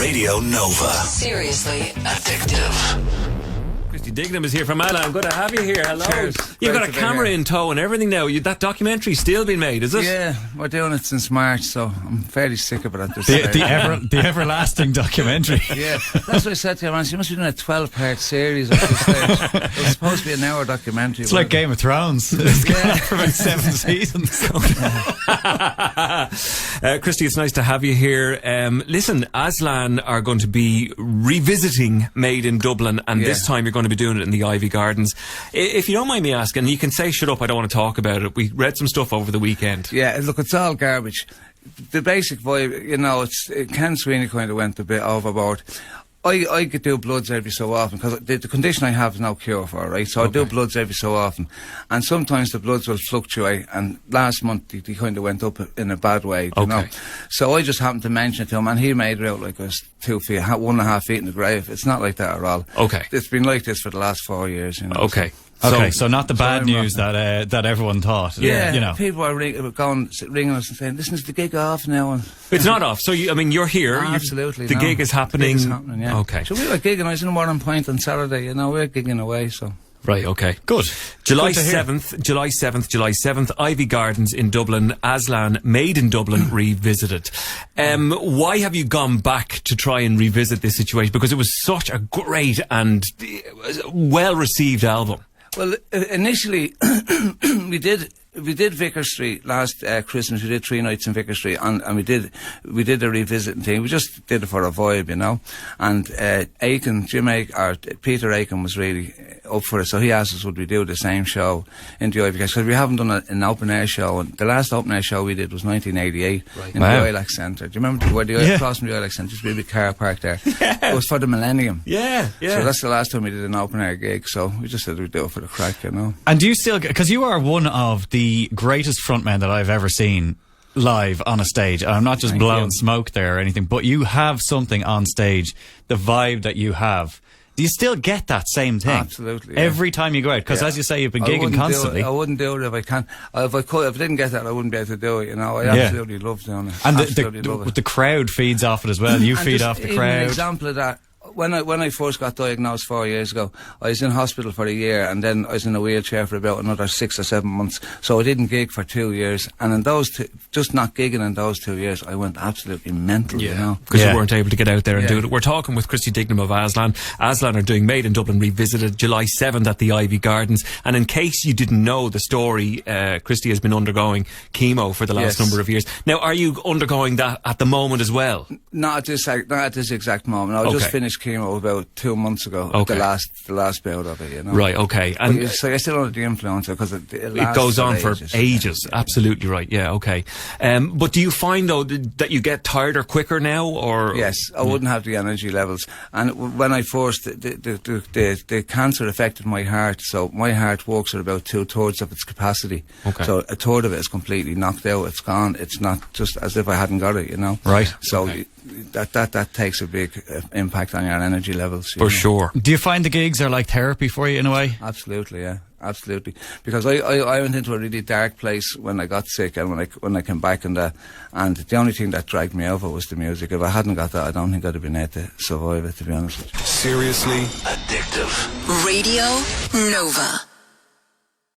Radio Nova. Seriously addictive. Christy Dignam is here from Aslan. Good to have you here. Hello. Cheers. You've got Great a to be camera here. in tow and everything now. That documentary's still being made, is it? Yeah, we're doing it since March, so I'm fairly sick of it at this stage. The everlasting documentary. Yeah, that's what I said to you, man. You must be doing a 12-part series at this stage. It was supposed to be an hour documentary. It's like Game of Thrones. It's gone Yeah. for about 7 seasons. Christy, it's nice to have you here. Listen, Aslan are going to be revisiting Made in Dublin, and this time you're going to be doing it in the Iveagh Gardens. If you don't mind me asking, you can say shut up, I don't want to talk about it. We read some stuff over the weekend. Yeah, look, it's all garbage. The basic vibe, you know, Ken Sweeney kind of went a bit overboard. I could do bloods every so often because the condition I have is no cure for, right? So I do bloods every so often, and sometimes the bloods will fluctuate. And last month they kind of went up in a bad way, you know. So I just happened to mention it to him, and he made it out like I was 2 feet, 1.5 feet in the grave. It's not like that at all. Okay, it's been like this for the last 4 years, you know. Okay. Okay, so not the bad news that everyone thought. Yeah, you know. People are ringing us and saying, "Listen, is the gig off now?" It's not off. So you're here. Absolutely, The gig is happening. The gig is happening, yeah. Okay. So we were gigging. I was in Warren Point on Saturday. You know, we're gigging away. So. Right, okay. Good. July Good to hear. 7th, Iveagh Gardens in Dublin, Aslan, Made in Dublin, revisited. Why have you gone back to try and revisit this situation? Because it was such a great and well-received album. Well, initially, we did Vicar Street last Christmas. We did 3 nights in Vicar Street, and we did a revisiting thing. We just did it for a vibe, you know. And Peter Aiken was really up for it, so he asked us would we do the same show in the Iveagh because we haven't done an open air show. And the last open air show we did was 1988 in the Ilex Centre. Do you remember where across from the Ilex Centre? Just a big car park there. It was for the Millennium. Yeah. So that's the last time we did an open air gig. So we just said we'd do it for the crack, you know. And do you still, because you are one of the greatest frontmen that I've ever seen live on a stage. And I'm not just blowing smoke there or anything, but you have something on stage, the vibe that you have. Do you still get that same thing? Absolutely. Yeah. Every time you go out? Because as you say, you've been gigging constantly. I wouldn't do it if I can. If I didn't get that, I wouldn't be able to do it, you know. I absolutely love doing it. And the crowd feeds off it as well. You feed off the crowd. An example of that. When I first got diagnosed 4 years ago, I was in hospital for a year, and then I was in a wheelchair for about another 6 or 7 months. So I didn't gig for 2 years, and in those just not gigging in those 2 years, I went absolutely mental. You know, because you weren't able to get out there and do it. We're talking with Christy Dignam of Aslan. Aslan are doing Made in Dublin Revisited July 7th at the Iveagh Gardens. And in case you didn't know the story, Christy has been undergoing chemo for the last number of years. Now, are you undergoing that at the moment as well? Not at this exact moment. I just finished chemo about 2 months ago. The last bout of it, you know. Right. Okay. And so you're still under the influence because it goes on for ages. Absolutely right. Yeah. Okay. But do you find though that you get tireder quicker now, or yes, I wouldn't have the energy levels. And when I first the cancer affected my heart, so my heart works at about 2/3 of its capacity. Okay. So a third of it is completely knocked out. It's gone. It's not just as if I hadn't got it, you know. Right. So. That takes a big impact on your energy levels. For sure. Do you find the gigs are like therapy for you in a way? Absolutely, yeah. Absolutely. Because I went into a really dark place when I got sick and when I came back and the only thing that dragged me over was the music. If I hadn't got that, I don't think I'd have been able to survive it, to be honest with you. Seriously addictive. Radio Nova.